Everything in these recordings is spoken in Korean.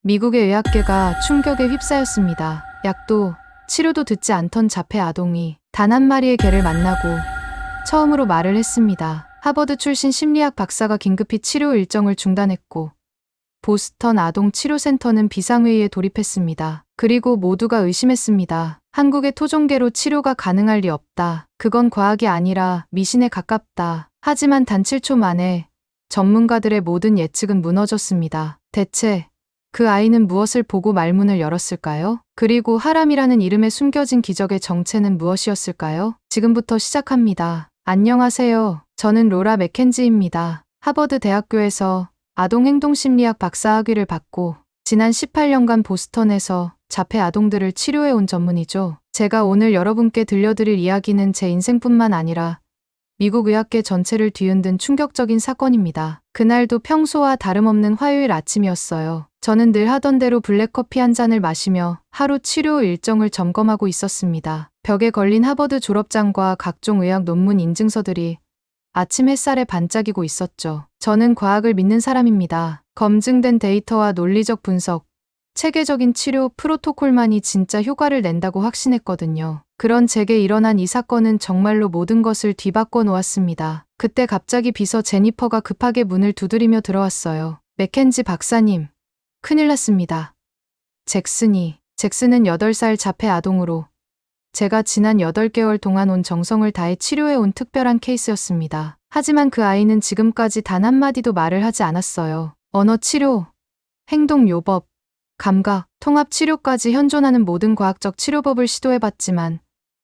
미국의 의학계가 충격에 휩싸였습니다. 약도 치료도 듣지 않던 자폐 아동이 단 한 마리의 개를 만나고 처음으로 말을 했습니다. 하버드 출신 심리학 박사가 긴급히 치료 일정을 중단했고 보스턴 아동 치료센터는 비상회의에 돌입했습니다. 그리고 모두가 의심했습니다. 한국의 토종개로 치료가 가능할 리 없다. 그건 과학이 아니라 미신에 가깝다. 하지만 단 7초 만에 전문가들의 모든 예측은 무너졌습니다. 대체 그 아이는 무엇을 보고 말문을 열었을까요? 그리고 하람이라는 이름에 숨겨진 기적의 정체는 무엇이었을까요? 지금부터 시작합니다. 안녕하세요. 저는 로라 맥켄지입니다. 하버드 대학교에서 아동행동심리학 박사학위를 받고 지난 18년간 보스턴에서 자폐 아동들을 치료해온 전문이죠. 제가 오늘 여러분께 들려드릴 이야기는 제 인생뿐만 아니라 미국 의학계 전체를 뒤흔든 충격적인 사건입니다. 그날도 평소와 다름없는 화요일 아침이었어요. 저는 늘 하던 대로 블랙커피 한 잔을 마시며 하루 치료 일정을 점검하고 있었습니다. 벽에 걸린 하버드 졸업장과 각종 의학 논문 인증서들이 아침 햇살에 반짝이고 있었죠. 저는 과학을 믿는 사람입니다. 검증된 데이터와 논리적 분석, 체계적인 치료 프로토콜만이 진짜 효과를 낸다고 확신했거든요. 그런 제게 일어난 이 사건은 정말로 모든 것을 뒤바꿔 놓았습니다. 그때 갑자기 비서 제니퍼가 급하게 문을 두드리며 들어왔어요. 맥켄지 박사님, 큰일 났습니다. 잭슨은 8살 자폐 아동으로 제가 지난 8개월 동안 온 정성을 다해 치료해온 특별한 케이스였습니다. 하지만 그 아이는 지금까지 단 한마디도 말을 하지 않았어요. 언어 치료, 행동 요법, 감각, 통합 치료까지 현존하는 모든 과학적 치료법을 시도해봤지만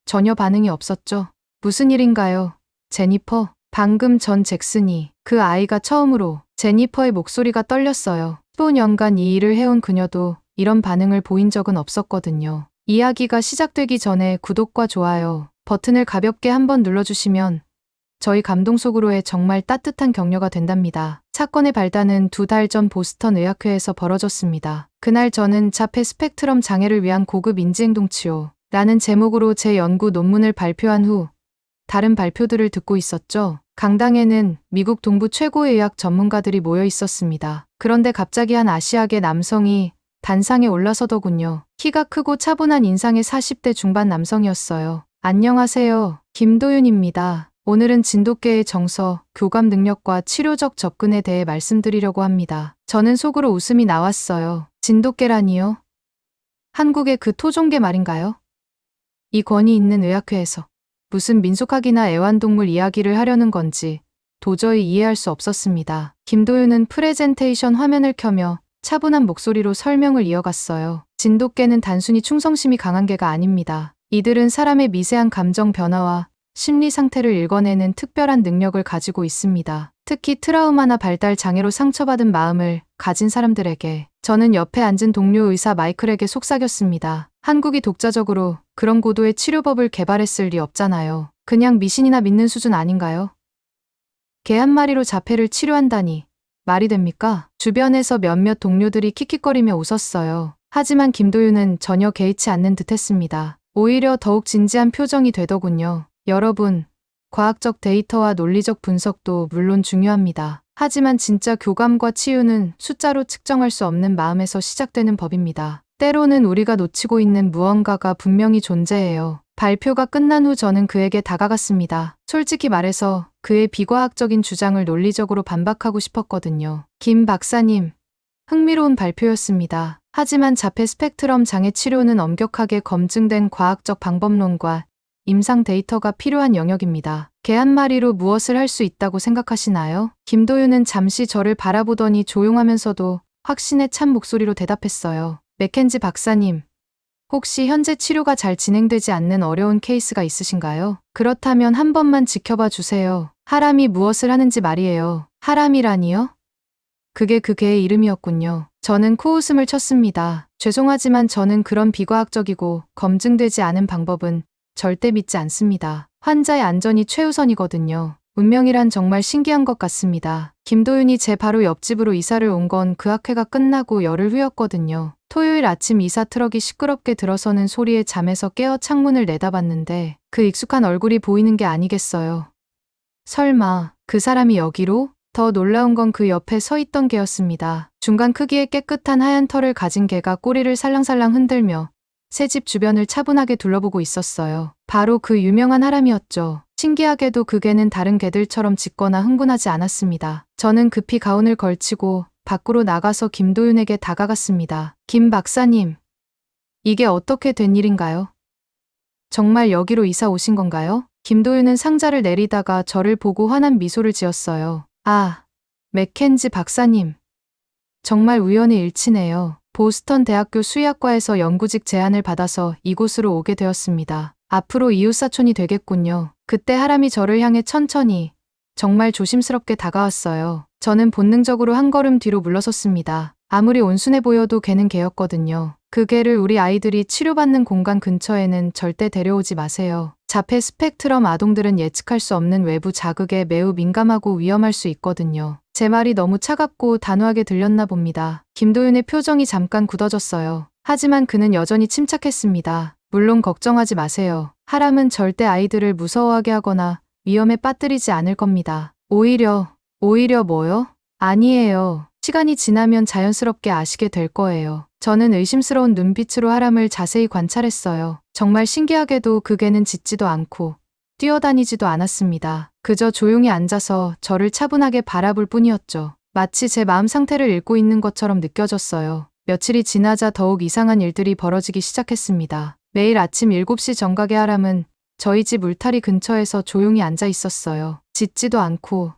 전혀 반응이 없었죠. 무슨 일인가요? 제니퍼, 방금 전 잭슨이 그 아이가 처음으로 제니퍼의 목소리가 떨렸어요. 15년간 이 일을 해온 그녀도 이런 반응을 보인 적은 없었거든요. 이야기가 시작되기 전에 구독과 좋아요 버튼을 가볍게 한번 눌러주시면 저희 감동 속으로의 정말 따뜻한 격려가 된답니다. 사건의 발단은 2달 전 보스턴 의학회에서 벌어졌습니다. 그날 저는 자폐 스펙트럼 장애를 위한 고급 인지행동 치료라는 제목으로 제 연구 논문을 발표한 후 다른 발표들을 듣고 있었죠. 강당에는 미국 동부 최고의 의학 전문가들이 모여 있었습니다. 그런데 갑자기 한 아시아계 남성이 단상에 올라서더군요. 키가 크고 차분한 인상의 40대 중반 남성이었어요. 안녕하세요. 김도윤입니다. 오늘은 진돗개의 정서, 교감 능력과 치료적 접근에 대해 말씀드리려고 합니다. 저는 속으로 웃음이 나왔어요. 진돗개라니요? 한국의 그 토종개 말인가요? 이 권위 있는 의학회에서 무슨 민속학이나 애완동물 이야기를 하려는 건지 도저히 이해할 수 없었습니다. 김도윤은 프레젠테이션 화면을 켜며 차분한 목소리로 설명을 이어갔어요. 진돗개는 단순히 충성심이 강한 개가 아닙니다. 이들은 사람의 미세한 감정 변화와 심리 상태를 읽어내는 특별한 능력을 가지고 있습니다. 특히 트라우마나 발달 장애로 상처받은 마음을 가진 사람들에게. 저는 옆에 앉은 동료 의사 마이클에게 속삭였습니다. 한국이 독자적으로 그런 고도의 치료법을 개발했을 리 없잖아요. 그냥 미신이나 믿는 수준 아닌가요? 개 한 마리로 자폐를 치료한다니 말이 됩니까? 주변에서 몇몇 동료들이 킥킥거리며 웃었어요. 하지만 김도윤은 전혀 개의치 않는 듯했습니다. 오히려 더욱 진지한 표정이 되더군요. 여러분, 과학적 데이터와 논리적 분석도 물론 중요합니다. 하지만 진짜 교감과 치유는 숫자로 측정할 수 없는 마음에서 시작되는 법입니다. 때로는 우리가 놓치고 있는 무언가가 분명히 존재해요. 발표가 끝난 후 저는 그에게 다가갔습니다. 솔직히 말해서 그의 비과학적인 주장을 논리적으로 반박하고 싶었거든요. 김 박사님, 흥미로운 발표였습니다. 하지만 자폐 스펙트럼 장애 치료는 엄격하게 검증된 과학적 방법론과 임상 데이터가 필요한 영역입니다. 개 한 마리로 무엇을 할 수 있다고 생각하시나요? 김도윤은 잠시 저를 바라보더니 조용하면서도 확신에 찬 목소리로 대답했어요. 맥켄지 박사님, 혹시 현재 치료가 잘 진행되지 않는 어려운 케이스가 있으신가요? 그렇다면 한 번만 지켜봐 주세요. 하람이 무엇을 하는지 말이에요. 하람이라니요? 그게 그 개의 이름이었군요. 저는 코웃음을 쳤습니다. 죄송하지만 저는 그런 비과학적이고 검증되지 않은 방법은 절대 믿지 않습니다. 환자의 안전이 최우선이거든요. 운명이란 정말 신기한 것 같습니다. 김도윤이 제 바로 옆집으로 이사를 온 건 그 학회가 끝나고 열흘 후였거든요. 토요일 아침 이사 트럭이 시끄럽게 들어서는 소리에 잠에서 깨어 창문을 내다봤는데 그 익숙한 얼굴이 보이는 게 아니겠어요. 설마 그 사람이 여기로? 더 놀라운 건 그 옆에 서 있던 개였습니다. 중간 크기의 깨끗한 하얀 털을 가진 개가 꼬리를 살랑살랑 흔들며 새 집 주변을 차분하게 둘러보고 있었어요. 바로 그 유명한 하람이었죠. 신기하게도 그 개는 다른 개들처럼 짖거나 흥분하지 않았습니다. 저는 급히 가운을 걸치고 밖으로 나가서 김도윤에게 다가갔습니다. 김 박사님, 이게 어떻게 된 일인가요? 정말 여기로 이사 오신 건가요? 김도윤은 상자를 내리다가 저를 보고 환한 미소를 지었어요. 아, 맥켄지 박사님. 정말 우연의 일치네요. 보스턴 대학교 수의학과에서 연구직 제안을 받아서 이곳으로 오게 되었습니다. 앞으로 이웃사촌이 되겠군요. 그때 하람이 저를 향해 천천히, 정말 조심스럽게 다가왔어요. 저는 본능적으로 한 걸음 뒤로 물러섰습니다. 아무리 온순해 보여도 걔는 걔였거든요. 그 개를 우리 아이들이 치료받는 공간 근처에는 절대 데려오지 마세요. 자폐 스펙트럼 아동들은 예측할 수 없는 외부 자극에 매우 민감하고 위험할 수 있거든요. 제 말이 너무 차갑고 단호하게 들렸나 봅니다. 김도윤의 표정이 잠깐 굳어졌어요. 하지만 그는 여전히 침착했습니다. 물론 걱정하지 마세요. 하람은 절대 아이들을 무서워하게 하거나 위험에 빠뜨리지 않을 겁니다. 오히려 뭐요? 아니에요. 시간이 지나면 자연스럽게 아시게 될 거예요. 저는 의심스러운 눈빛으로 하람을 자세히 관찰했어요. 정말 신기하게도 그 개는 짖지도 않고 뛰어다니지도 않았습니다. 그저 조용히 앉아서 저를 차분하게 바라볼 뿐이었죠. 마치 제 마음 상태를 읽고 있는 것처럼 느껴졌어요. 며칠이 지나자 더욱 이상한 일들이 벌어지기 시작했습니다. 매일 아침 7시 정각의 하람은 저희 집 울타리 근처에서 조용히 앉아 있었어요. 짖지도 않고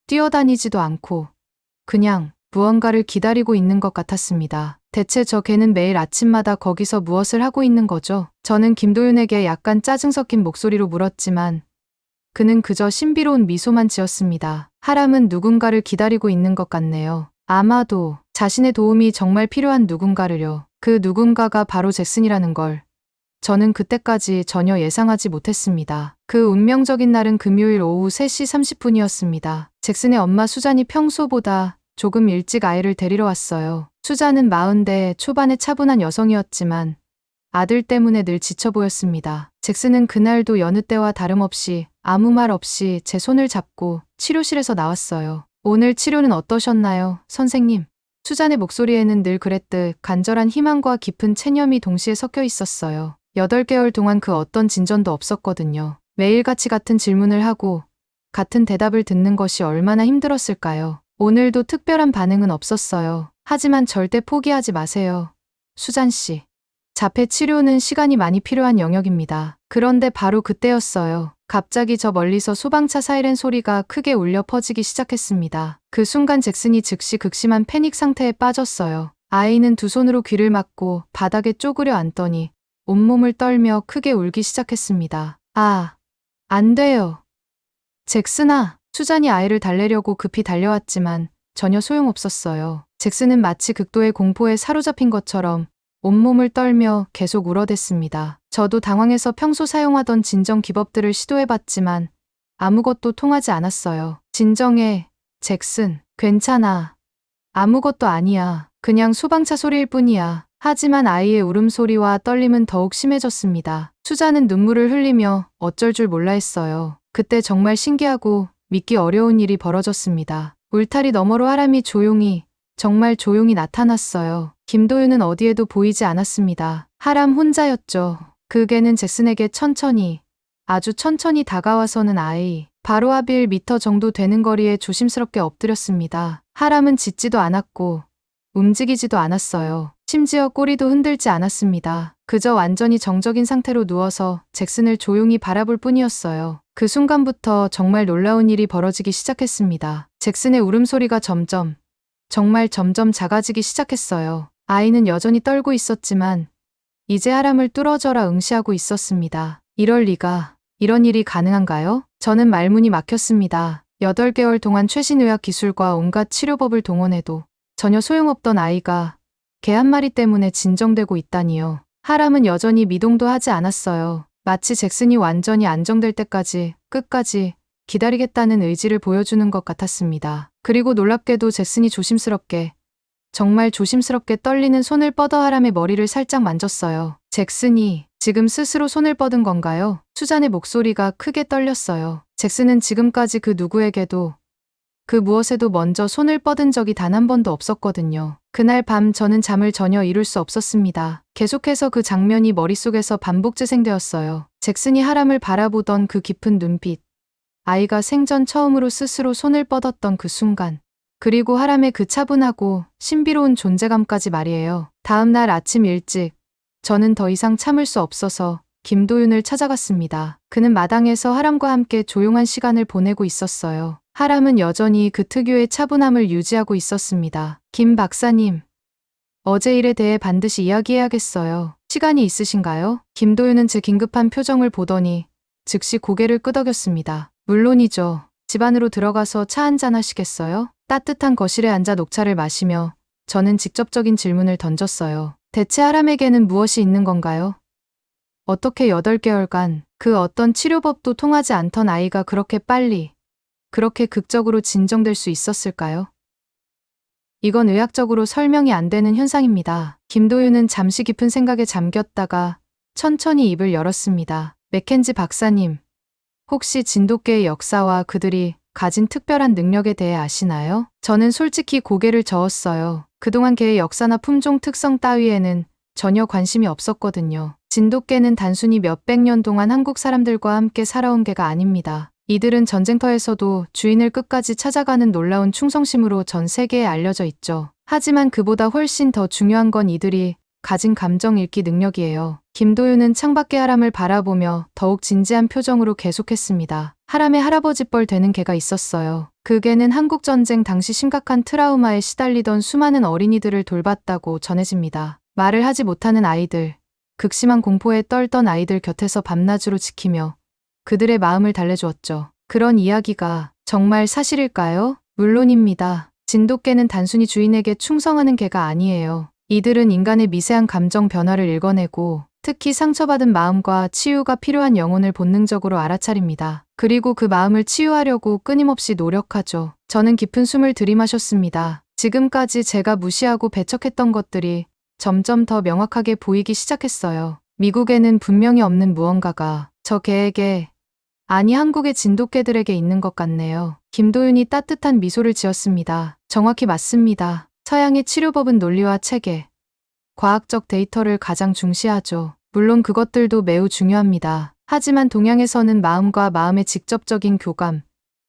뛰어다니지도 않고 그냥 무언가를 기다리고 있는 것 같았습니다. 대체 저 개는 매일 아침마다 거기서 무엇을 하고 있는 거죠? 저는 김도윤에게 약간 짜증 섞인 목소리로 물었지만 그는 그저 신비로운 미소만 지었습니다. 하람은 누군가를 기다리고 있는 것 같네요. 아마도 자신의 도움이 정말 필요한 누군가를요. 그 누군가가 바로 잭슨이라는 걸 저는 그때까지 전혀 예상하지 못했습니다. 그 운명적인 날은 금요일 오후 3시 30분이었습니다. 잭슨의 엄마 수잔이 평소보다 조금 일찍 아이를 데리러 왔어요. 수잔은 40대 초반의 차분한 여성이었지만 아들 때문에 늘 지쳐 보였습니다. 잭슨은 그날도 여느 때와 다름없이 아무 말 없이 제 손을 잡고 치료실에서 나왔어요. 오늘 치료는 어떠셨나요, 선생님? 수잔의 목소리에는 늘 그랬듯 간절한 희망과 깊은 체념이 동시에 섞여 있었어요. 8개월 동안 그 어떤 진전도 없었거든요. 매일같이 같은 질문을 하고 같은 대답을 듣는 것이 얼마나 힘들었을까요? 오늘도 특별한 반응은 없었어요. 하지만 절대 포기하지 마세요. 수잔 씨. 자폐 치료는 시간이 많이 필요한 영역입니다. 그런데 바로 그때였어요. 갑자기 저 멀리서 소방차 사이렌 소리가 크게 울려 퍼지기 시작했습니다. 그 순간 잭슨이 즉시 극심한 패닉 상태에 빠졌어요. 아이는 두 손으로 귀를 막고 바닥에 쪼그려 앉더니 온몸을 떨며 크게 울기 시작했습니다. 아, 안 돼요. 잭슨아. 수잔이 아이를 달래려고 급히 달려왔지만 전혀 소용없었어요. 잭슨은 마치 극도의 공포에 사로잡힌 것처럼 온몸을 떨며 계속 울어댔습니다. 저도 당황해서 평소 사용하던 진정 기법들을 시도해봤지만 아무것도 통하지 않았어요. 진정해, 잭슨. 괜찮아. 아무것도 아니야. 그냥 소방차 소리일 뿐이야. 하지만 아이의 울음소리와 떨림은 더욱 심해졌습니다. 수잔은 눈물을 흘리며 어쩔 줄 몰라 했어요. 그때 정말 신기하고 믿기 어려운 일이 벌어졌습니다. 울타리 너머로 하람이 정말 조용히 나타났어요. 김도윤은 어디에도 보이지 않았습니다. 하람 혼자였죠. 그 개는 잭슨에게 아주 천천히 다가와서는 바로 하빌 미터 정도 되는 거리에 조심스럽게 엎드렸습니다. 하람은 짖지도 않았고 움직이지도 않았어요. 심지어 꼬리도 흔들지 않았습니다. 그저 완전히 정적인 상태로 누워서 잭슨을 조용히 바라볼 뿐이었어요. 그 순간부터 정말 놀라운 일이 벌어지기 시작했습니다. 잭슨의 울음소리가 정말 점점 작아지기 시작했어요. 아이는 여전히 떨고 있었지만 이제 하람을 뚫어져라 응시하고 있었습니다. 이런 일이 가능한가요? 저는 말문이 막혔습니다. 8개월 동안 최신 의학 기술과 온갖 치료법을 동원해도 전혀 소용없던 아이가 개 한 마리 때문에 진정되고 있다니요. 하람은 여전히 미동도 하지 않았어요. 마치 잭슨이 완전히 안정될 때까지 끝까지 기다리겠다는 의지를 보여주는 것 같았습니다. 그리고 놀랍게도 잭슨이 정말 조심스럽게 떨리는 손을 뻗어 하람의 머리를 살짝 만졌어요. 잭슨이 지금 스스로 손을 뻗은 건가요? 수잔의 목소리가 크게 떨렸어요. 잭슨은 지금까지 그 누구에게도 그 무엇에도 먼저 손을 뻗은 적이 단 한 번도 없었거든요. 그날 밤 저는 잠을 전혀 이룰 수 없었습니다. 계속해서 그 장면이 머릿속에서 반복 재생되었어요. 잭슨이 하람을 바라보던 그 깊은 눈빛. 아이가 생전 처음으로 스스로 손을 뻗었던 그 순간. 그리고 하람의 그 차분하고 신비로운 존재감까지 말이에요. 다음 날 아침 일찍 저는 더 이상 참을 수 없어서 김도윤을 찾아갔습니다. 그는 마당에서 하람과 함께 조용한 시간을 보내고 있었어요. 하람은 여전히 그 특유의 차분함을 유지하고 있었습니다. 김 박사님, 어제 일에 대해 반드시 이야기해야겠어요. 시간이 있으신가요? 김도윤은 제 긴급한 표정을 보더니 즉시 고개를 끄덕였습니다. 물론이죠. 집 안으로 들어가서 차 한잔 하시겠어요? 따뜻한 거실에 앉아 녹차를 마시며 저는 직접적인 질문을 던졌어요. 대체 하람에게는 무엇이 있는 건가요? 어떻게 8개월간 그 어떤 치료법도 통하지 않던 아이가 그렇게 빨리, 그렇게 극적으로 진정될 수 있었을까요? 이건 의학적으로 설명이 안 되는 현상입니다. 김도윤은 잠시 깊은 생각에 잠겼다가 천천히 입을 열었습니다. 맥켄지 박사님, 혹시 진돗개의 역사와 그들이 가진 특별한 능력에 대해 아시나요? 저는 솔직히 고개를 저었어요. 그동안 개의 역사나 품종 특성 따위에는 전혀 관심이 없었거든요. 진돗개는 단순히 몇백 년 동안 한국 사람들과 함께 살아온 개가 아닙니다. 이들은 전쟁터에서도 주인을 끝까지 찾아가는 놀라운 충성심으로 전 세계에 알려져 있죠. 하지만 그보다 훨씬 더 중요한 건 이들이 가진 감정 읽기 능력이에요. 김도윤은 창밖의 하람을 바라보며 더욱 진지한 표정으로 계속했습니다. 하람의 할아버지뻘 되는 개가 있었어요. 그 개는 한국전쟁 당시 심각한 트라우마에 시달리던 수많은 어린이들을 돌봤다고 전해집니다. 말을 하지 못하는 아이들, 극심한 공포에 떨던 아이들 곁에서 밤낮으로 지키며 그들의 마음을 달래주었죠. 그런 이야기가 정말 사실일까요? 물론입니다. 진돗개는 단순히 주인에게 충성하는 개가 아니에요. 이들은 인간의 미세한 감정 변화를 읽어내고 특히 상처받은 마음과 치유가 필요한 영혼을 본능적으로 알아차립니다. 그리고 그 마음을 치유하려고 끊임없이 노력하죠. 저는 깊은 숨을 들이마셨습니다. 지금까지 제가 무시하고 배척했던 것들이 점점 더 명확하게 보이기 시작했어요. 미국에는 분명히 없는 무언가가 저 개에게, 아니 한국의 진돗개들에게 있는 것 같네요. 김도윤이 따뜻한 미소를 지었습니다. 정확히 맞습니다. 서양의 치료법은 논리와 체계, 과학적 데이터를 가장 중시하죠. 물론 그것들도 매우 중요합니다. 하지만 동양에서는 마음과 마음의 직접적인 교감,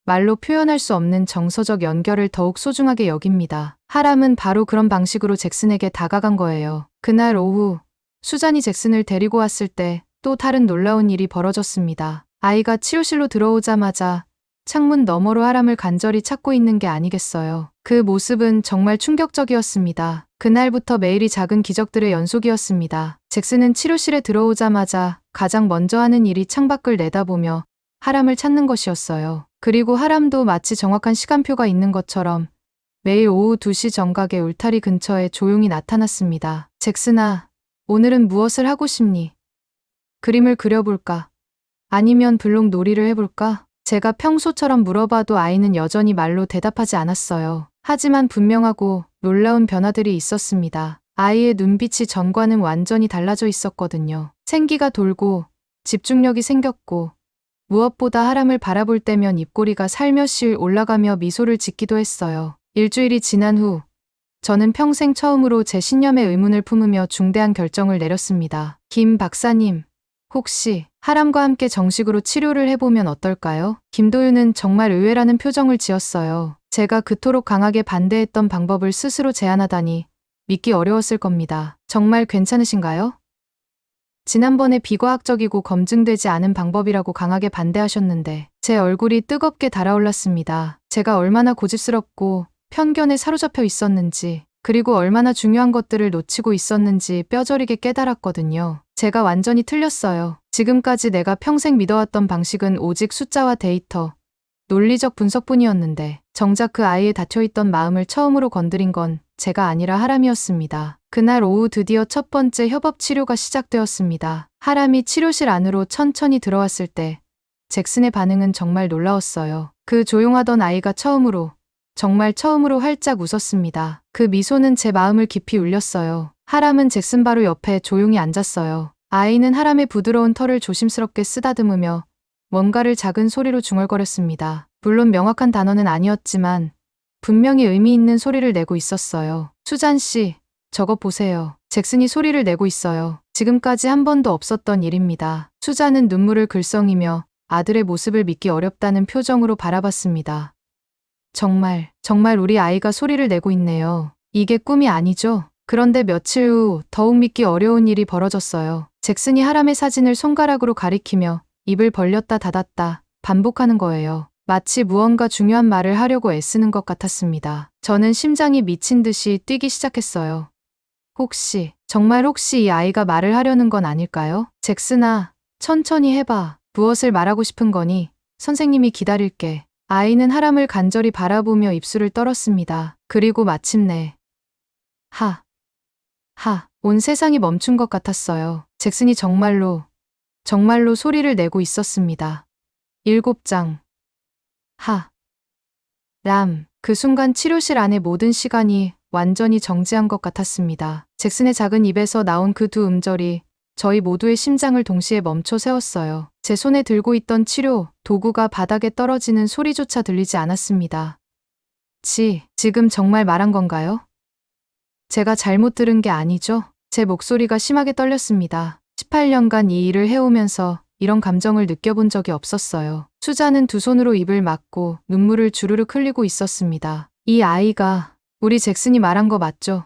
말로 표현할 수 없는 정서적 연결을 더욱 소중하게 여깁니다. 하람은 바로 그런 방식으로 잭슨에게 다가간 거예요. 그날 오후, 수잔이 잭슨을 데리고 왔을 때 또 다른 놀라운 일이 벌어졌습니다. 아이가 치료실로 들어오자마자 창문 너머로 하람을 간절히 찾고 있는 게 아니겠어요. 그 모습은 정말 충격적이었습니다. 그날부터 매일이 작은 기적들의 연속이었습니다. 잭슨은 치료실에 들어오자마자 가장 먼저 하는 일이 창밖을 내다보며 하람을 찾는 것이었어요. 그리고 하람도 마치 정확한 시간표가 있는 것처럼 매일 오후 2시 정각에 울타리 근처에 조용히 나타났습니다. 잭슨아, 오늘은 무엇을 하고 싶니? 그림을 그려볼까? 아니면 블록 놀이를 해볼까? 제가 평소처럼 물어봐도 아이는 여전히 말로 대답하지 않았어요. 하지만 분명하고 놀라운 변화들이 있었습니다. 아이의 눈빛이 전과는 완전히 달라져 있었거든요. 생기가 돌고 집중력이 생겼고 무엇보다 하람을 바라볼 때면 입꼬리가 살며시 올라가며 미소를 짓기도 했어요. 일주일이 지난 후 저는 평생 처음으로 제 신념에 의문을 품으며 중대한 결정을 내렸습니다. 김 박사님, 혹시 하람과 함께 정식으로 치료를 해보면 어떨까요? 김도윤은 정말 의외라는 표정을 지었어요. 제가 그토록 강하게 반대했던 방법을 스스로 제안하다니 믿기 어려웠을 겁니다. 정말 괜찮으신가요? 지난번에 비과학적이고 검증되지 않은 방법이라고 강하게 반대하셨는데 제 얼굴이 뜨겁게 달아올랐습니다. 제가 얼마나 고집스럽고 편견에 사로잡혀 있었는지, 그리고 얼마나 중요한 것들을 놓치고 있었는지 뼈저리게 깨달았거든요. 제가 완전히 틀렸어요. 지금까지 내가 평생 믿어왔던 방식은 오직 숫자와 데이터, 논리적 분석뿐이었는데 정작 그 아이의 닫혀있던 마음을 처음으로 건드린 건 제가 아니라 하람이었습니다. 그날 오후 드디어 첫 번째 협업 치료가 시작되었습니다. 하람이 치료실 안으로 천천히 들어왔을 때 잭슨의 반응은 정말 놀라웠어요. 그 조용하던 아이가 정말 처음으로 활짝 웃었습니다. 그 미소는 제 마음을 깊이 울렸어요. 하람은 잭슨 바로 옆에 조용히 앉았어요. 아이는 하람의 부드러운 털을 조심스럽게 쓰다듬으며 뭔가를 작은 소리로 중얼거렸습니다. 물론 명확한 단어는 아니었지만 분명히 의미 있는 소리를 내고 있었어요. 수잔 씨, 저거 보세요. 잭슨이 소리를 내고 있어요. 지금까지 한 번도 없었던 일입니다. 수잔은 눈물을 글썽이며 아들의 모습을 믿기 어렵다는 표정으로 바라봤습니다. 정말 우리 아이가 소리를 내고 있네요. 이게 꿈이 아니죠? 그런데 며칠 후 더욱 믿기 어려운 일이 벌어졌어요. 잭슨이 하람의 사진을 손가락으로 가리키며 입을 벌렸다 닫았다 반복하는 거예요. 마치 무언가 중요한 말을 하려고 애쓰는 것 같았습니다. 저는 심장이 미친 듯이 뛰기 시작했어요. 정말 혹시 이 아이가 말을 하려는 건 아닐까요? 잭슨아, 천천히 해봐. 무엇을 말하고 싶은 거니? 선생님이 기다릴게. 아이는 하람을 간절히 바라보며 입술을 떨었습니다. 그리고 마침내 온 세상이 멈춘 것 같았어요. 잭슨이 정말로 소리를 내고 있었습니다. 7장 그 순간 치료실 안의 모든 시간이 완전히 정지한 것 같았습니다. 잭슨의 작은 입에서 나온 그 두 음절이 저희 모두의 심장을 동시에 멈춰 세웠어요. 제 손에 들고 있던 치료 도구가 바닥에 떨어지는 소리조차 들리지 않았습니다. 지금 정말 말한 건가요? 제가 잘못 들은 게 아니죠? 제 목소리가 심하게 떨렸습니다. 18년간 이 일을 해오면서 이런 감정을 느껴본 적이 없었어요. 수잔은 두 손으로 입을 막고 눈물을 주르륵 흘리고 있었습니다. 이 아이가 우리 잭슨이 말한 거 맞죠?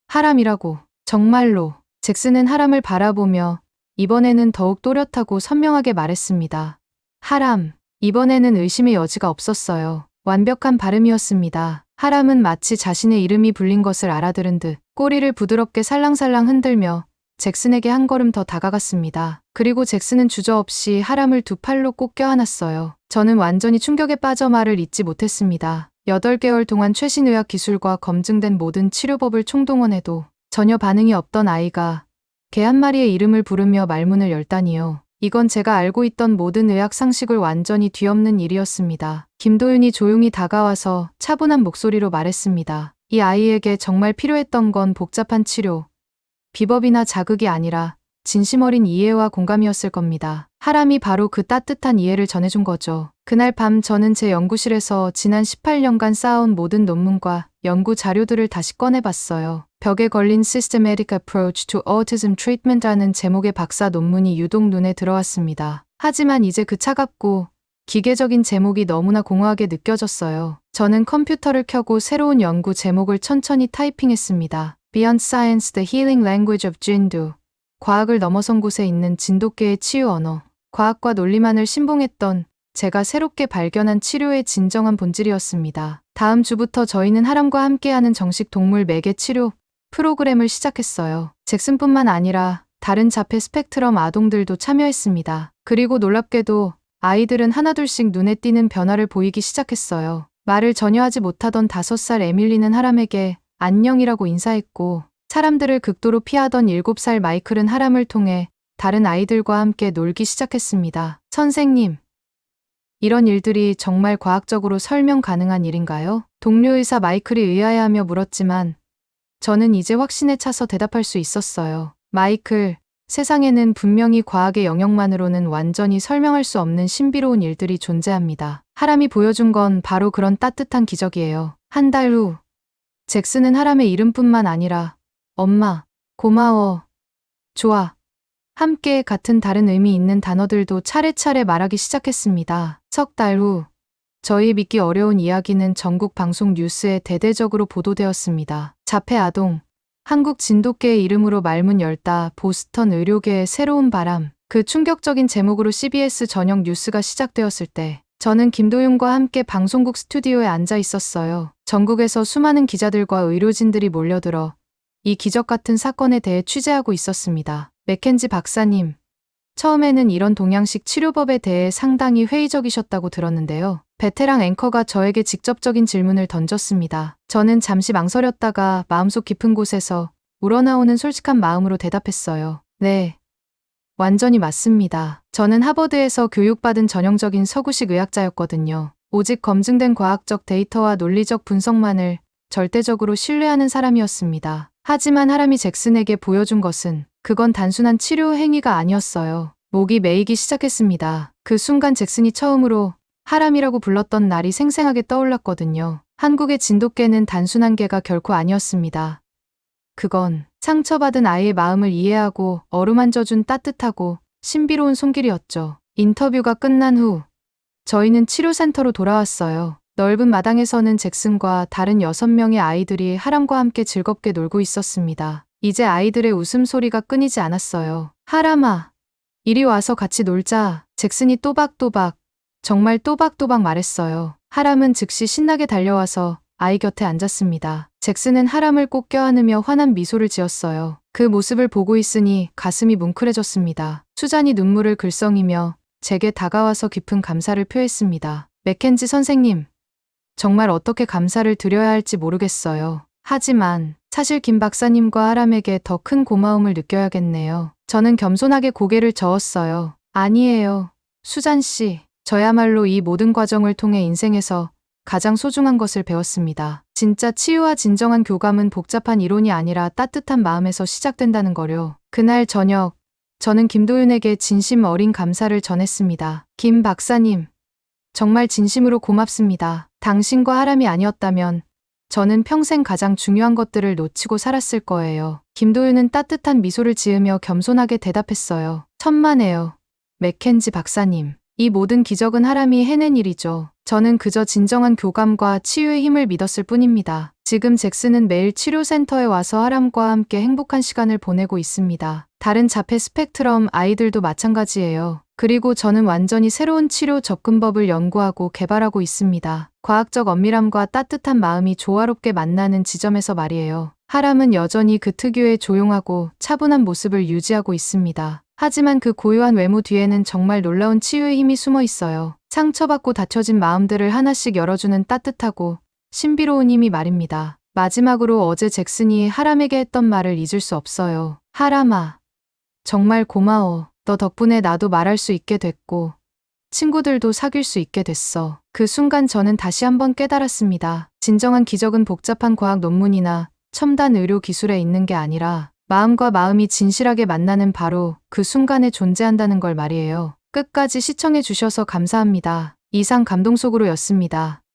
하람이라고. 정말로. 잭슨은 하람을 바라보며 이번에는 더욱 또렷하고 선명하게 말했습니다. 하람. 이번에는 의심의 여지가 없었어요. 완벽한 발음이었습니다. 하람은 마치 자신의 이름이 불린 것을 알아들은 듯 꼬리를 부드럽게 살랑살랑 흔들며 잭슨에게 한 걸음 더 다가갔습니다. 그리고 잭슨은 주저없이 하람을 두 팔로 꼭 껴안았어요. 저는 완전히 충격에 빠져 말을 잇지 못했습니다. 8개월 동안 최신 의학 기술과 검증된 모든 치료법을 총동원해도 전혀 반응이 없던 아이가 개 한 마리의 이름을 부르며 말문을 열다니요. 이건 제가 알고 있던 모든 의학 상식을 완전히 뒤엎는 일이었습니다. 김도윤이 조용히 다가와서 차분한 목소리로 말했습니다. 이 아이에게 정말 필요했던 건 복잡한 치료, 비법이나 자극이 아니라 진심 어린 이해와 공감이었을 겁니다. 하람이 바로 그 따뜻한 이해를 전해준 거죠. 그날 밤 저는 제 연구실에서 지난 18년간 쌓아온 모든 논문과 연구 자료들을 다시 꺼내봤어요. 벽에 걸린 Systematic Approach to Autism Treatment라는 제목의 박사 논문이 유독 눈에 들어왔습니다. 하지만 이제 그 차갑고 기계적인 제목이 너무나 공허하게 느껴졌어요. 저는 컴퓨터를 켜고 새로운 연구 제목을 천천히 타이핑했습니다. Beyond Science, The Healing Language of Jindu. 과학을 넘어선 곳에 있는 진돗개의 치유 언어. 과학과 논리만을 신봉했던 제가 새롭게 발견한 치료의 진정한 본질이었습니다. 다음 주부터 저희는 하람과 함께하는 정식 동물 매개 치료 프로그램을 시작했어요. 잭슨뿐만 아니라 다른 자폐 스펙트럼 아동들도 참여했습니다. 그리고 놀랍게도 아이들은 하나둘씩 눈에 띄는 변화를 보이기 시작했어요. 말을 전혀 하지 못하던 5살 에밀리는 하람에게 안녕이라고 인사했고, 사람들을 극도로 피하던 7살 마이클은 하람을 통해 다른 아이들과 함께 놀기 시작했습니다. 선생님, 이런 일들이 정말 과학적으로 설명 가능한 일인가요? 동료 의사 마이클이 의아해하며 물었지만 저는 이제 확신에 차서 대답할 수 있었어요. 마이클, 세상에는 분명히 과학의 영역만으로는 완전히 설명할 수 없는 신비로운 일들이 존재합니다. 하람이 보여준 건 바로 그런 따뜻한 기적이에요. 한 달 후, 잭슨은 하람의 이름뿐만 아니라 엄마, 고마워, 좋아, 함께 같은 다른 의미 있는 단어들도 차례차례 말하기 시작했습니다. 석 달 후, 저희 믿기 어려운 이야기는 전국 방송 뉴스에 대대적으로 보도되었습니다. 자폐 아동, 한국 진돗개의 이름으로 말문 열다 보스턴 의료계의 새로운 바람. 그 충격적인 제목으로 CBS 저녁 뉴스가 시작되었을 때 저는 김도윤과 함께 방송국 스튜디오에 앉아 있었어요. 전국에서 수많은 기자들과 의료진들이 몰려들어 이 기적 같은 사건에 대해 취재하고 있었습니다. 맥켄지 박사님, 처음에는 이런 동양식 치료법에 대해 상당히 회의적이셨다고 들었는데요. 베테랑 앵커가 저에게 직접적인 질문을 던졌습니다. 저는 잠시 망설였다가 마음속 깊은 곳에서 우러나오는 솔직한 마음으로 대답했어요. 네, 완전히 맞습니다. 저는 하버드에서 교육받은 전형적인 서구식 의학자였거든요. 오직 검증된 과학적 데이터와 논리적 분석만을 절대적으로 신뢰하는 사람이었습니다. 하지만 하람이 잭슨에게 보여준 것은 그건 단순한 치료 행위가 아니었어요. 목이 메이기 시작했습니다. 그 순간 잭슨이 처음으로 하람이라고 불렀던 날이 생생하게 떠올랐거든요. 한국의 진돗개는 단순한 개가 결코 아니었습니다. 그건 상처받은 아이의 마음을 이해하고 어루만져준 따뜻하고 신비로운 손길이었죠. 인터뷰가 끝난 후 저희는 치료센터로 돌아왔어요. 넓은 마당에서는 잭슨과 다른 6명의 아이들이 하람과 함께 즐겁게 놀고 있었습니다. 이제 아이들의 웃음소리가 끊이지 않았어요. 하람아, 이리 와서 같이 놀자. 잭슨이 또박또박, 정말 또박또박 말했어요. 하람은 즉시 신나게 달려와서 아이 곁에 앉았습니다. 잭슨은 하람을 꼭 껴안으며 환한 미소를 지었어요. 그 모습을 보고 있으니 가슴이 뭉클해졌습니다. 수잔이 눈물을 글썽이며 제게 다가와서 깊은 감사를 표했습니다. 맥켄지 선생님, 정말 어떻게 감사를 드려야 할지 모르겠어요. 하지만 사실 김 박사님과 하람에게 더 큰 고마움을 느껴야겠네요. 저는 겸손하게 고개를 저었어요. 아니에요. 수잔 씨, 저야말로 이 모든 과정을 통해 인생에서 가장 소중한 것을 배웠습니다. 진짜 치유와 진정한 교감은 복잡한 이론이 아니라 따뜻한 마음에서 시작된다는 거요. 그날 저녁, 저는 김도윤에게 진심 어린 감사를 전했습니다. 김 박사님, 정말 진심으로 고맙습니다. 당신과 하람이 아니었다면 저는 평생 가장 중요한 것들을 놓치고 살았을 거예요. 김도윤은 따뜻한 미소를 지으며 겸손하게 대답했어요. 천만에요. 맥켄지 박사님. 이 모든 기적은 하람이 해낸 일이죠. 저는 그저 진정한 교감과 치유의 힘을 믿었을 뿐입니다. 지금 잭슨은 매일 치료센터에 와서 하람과 함께 행복한 시간을 보내고 있습니다. 다른 자폐 스펙트럼 아이들도 마찬가지예요. 그리고 저는 완전히 새로운 치료 접근법을 연구하고 개발하고 있습니다. 과학적 엄밀함과 따뜻한 마음이 조화롭게 만나는 지점에서 말이에요. 하람은 여전히 그 특유의 조용하고 차분한 모습을 유지하고 있습니다. 하지만 그 고요한 외모 뒤에는 정말 놀라운 치유의 힘이 숨어 있어요. 상처받고 닫혀진 마음들을 하나씩 열어주는 따뜻하고 신비로운 힘이 말입니다. 마지막으로 어제 잭슨이 하람에게 했던 말을 잊을 수 없어요. 하람아, 정말 고마워. 너 덕분에 나도 말할 수 있게 됐고 친구들도 사귈 수 있게 됐어. 그 순간 저는 다시 한번 깨달았습니다. 진정한 기적은 복잡한 과학 논문이나 첨단 의료 기술에 있는 게 아니라 마음과 마음이 진실하게 만나는 바로 그 순간에 존재한다는 걸 말이에요. 끝까지 시청해 주셔서 감사합니다. 이상 감동 속으로였습니다.